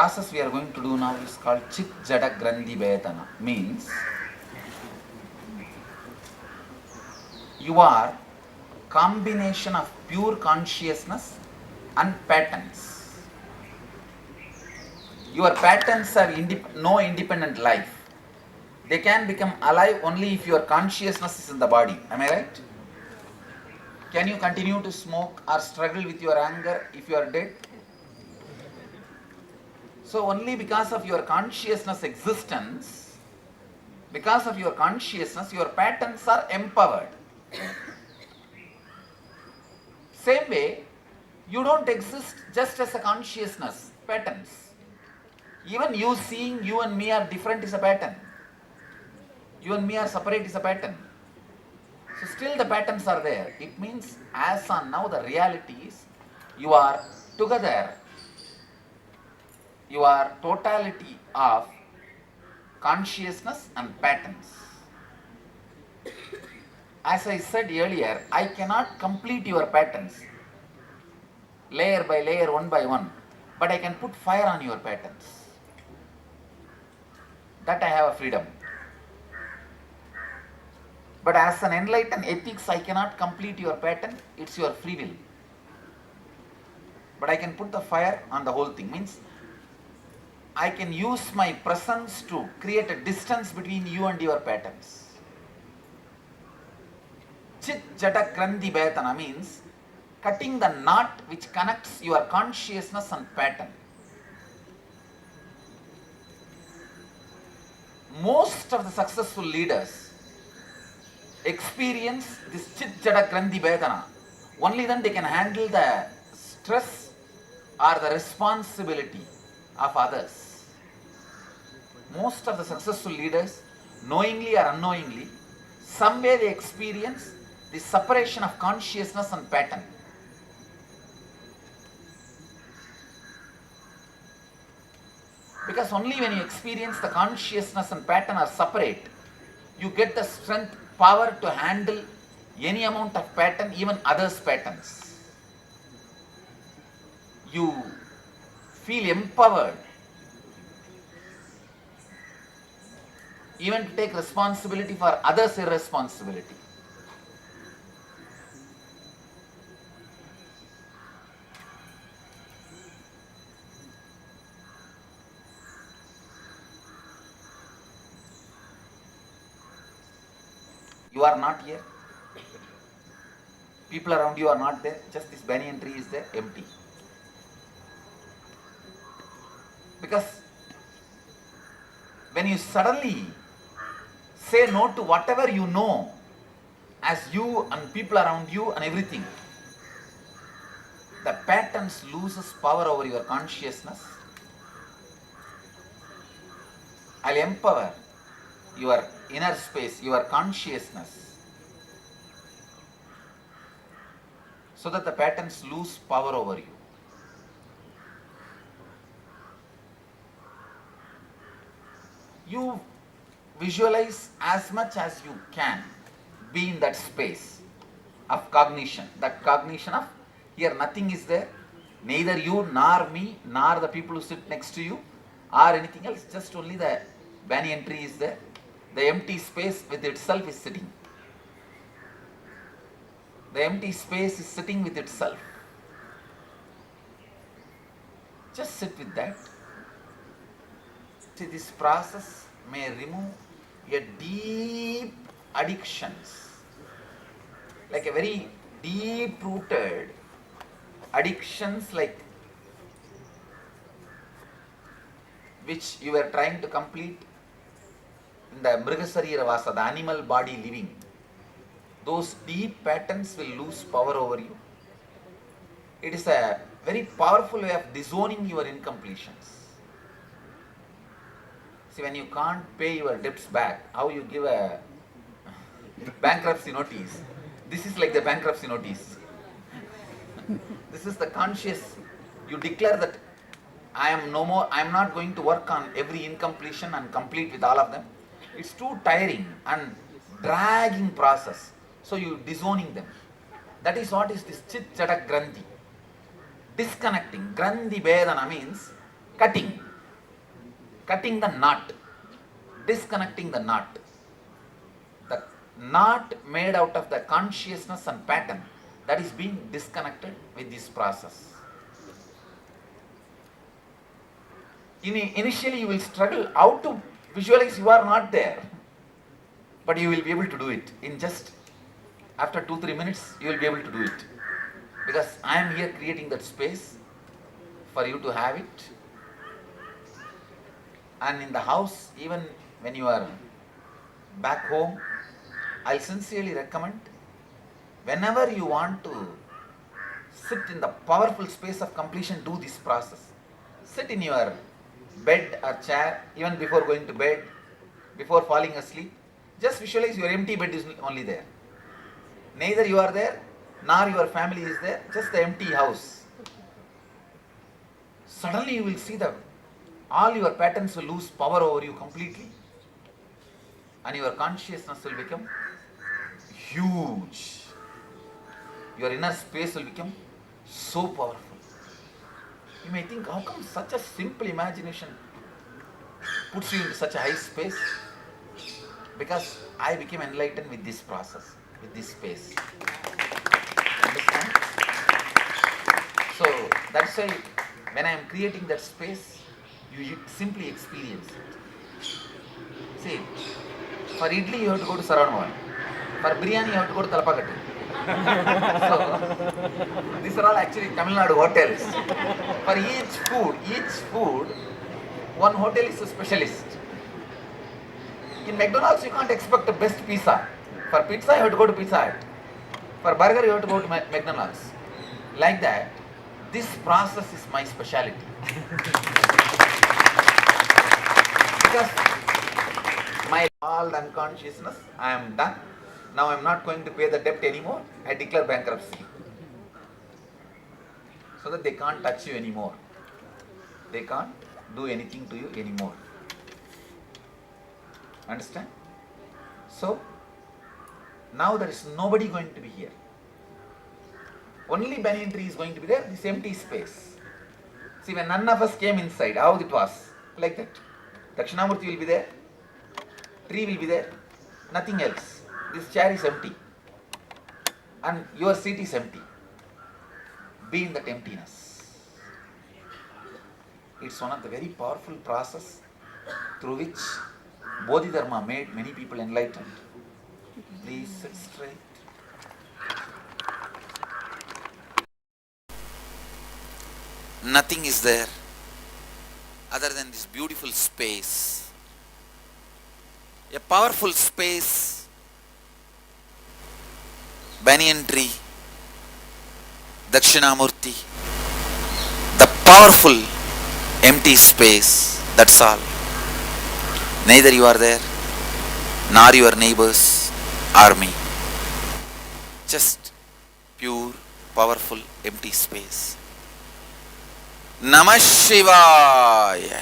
process we are going to do now is called Chit Jada Grandhi Vedana. Means you are combination of pure consciousness and patterns. Your patterns have no independent life. They can become alive only if your consciousness is in the body. Am I right? Can you continue to smoke or struggle with your anger if you are dead? So only because of your consciousness existence, because of your consciousness, your patterns are empowered. Same way, you don't exist just as a consciousness, patterns. Even you seeing you and me are different is a pattern. You and me are separate is a pattern. So still the patterns are there. It means as on now the reality is you are together. You are totality of consciousness and patterns. As I said earlier, I cannot complete your patterns layer by layer, one by one, but I can put fire on your patterns. That I have a freedom. But as an enlightened ethics, I cannot complete your pattern. It's your free will. But I can put the fire on the whole thing. Means I can use my presence to create a distance between you and your patterns. Chit Jada Grandhi Vedana means cutting the knot which connects your consciousness and pattern. Most of the successful leaders experience this Chit Jada Grandhi Vedana. Only then they can handle the stress or the responsibility of others. Most of the successful leaders, knowingly or unknowingly, somewhere they experience the separation of consciousness and pattern. Because only when you experience the consciousness and pattern are separate, you get the strength, power to handle any amount of pattern, even others' patterns. You feel empowered even to take responsibility for others' irresponsibility. You are not here. People around you are not there. Just this banyan tree is there, empty. Because when you suddenly say no to whatever you know as you and people around you and everything, the patterns loses power over your consciousness. I'll empower your inner space, your consciousness, so that the patterns lose power over you. You visualize as much as you can be in that space of cognition, that cognition of here nothing is there, neither you nor me nor the people who sit next to you or anything else, just only the banyan tree is there. The empty space with itself is sitting. The empty space is sitting with itself. Just sit with that. See, this process may remove your deep addictions, like a very deep-rooted addictions, like which you were trying to complete in the Mrigasarira Vasa, the animal body living. Those deep patterns will lose power over you. It is a very powerful way of disowning your incompletions. See, when you can't pay your debts back, how you give a bankruptcy notice? This is like the bankruptcy notice. This is the conscious. You declare that I am no more, I am not going to work on every incompletion and complete with all of them. It's too tiring and dragging process. So you disowning them. That is what is this Chit Jada Grandhi. Disconnecting. Grandhi Vedana means cutting. cutting the knot, disconnecting the knot. The knot made out of the consciousness and pattern, that is being disconnected with this process. Initially you will struggle how to visualize you are not there, but you will be able to do it. In just after 2-3 minutes you will be able to do it, because I am here creating that space for you to have it. And in the house, even when you are back home, I'll sincerely recommend, whenever you want to sit in the powerful space of completion, do this process. Sit in your bed or chair, even before going to bed, before falling asleep. Just visualize your empty bed is only there. Neither you are there, nor your family is there, just the empty house. Suddenly you will see that all your patterns will lose power over you completely, and your consciousness will become huge. Your inner space will become so powerful. You may think, how come such a simple imagination puts you into such a high space? Because I became enlightened with this process, with this space. Understand? So that's why when I am creating that space, you simply experience it. See, for idli you have to go to Saravanavan. For biryani you have to go to Talapakattu. So these are all actually Tamil Nadu hotels. For each food, one hotel is a specialist. In McDonald's you can't expect the best pizza. For pizza you have to go to Pizza Hut. For burger you have to go to McDonald's. Like that, this process is my speciality. Because my all unconsciousness, I am done. Now I am not going to pay the debt anymore. I declare bankruptcy. So that they can't touch you anymore. They can't do anything to you anymore. Understand? So, now there is nobody going to be here. Only banyan tree is going to be there, this empty space. See, when none of us came inside, how it was? Like that. Dakshinamurti will be there, tree will be there, nothing else. This chair is empty. And your seat is empty. Be in that emptiness. It's one of the very powerful process through which Bodhidharma made many people enlightened. Please sit straight. Nothing is there other than this beautiful space. A powerful space, banyan tree, Dakshinamurti, the powerful empty space, that's all. Neither you are there, nor your neighbors or me. Just pure, powerful, empty space. Namah Shivaya.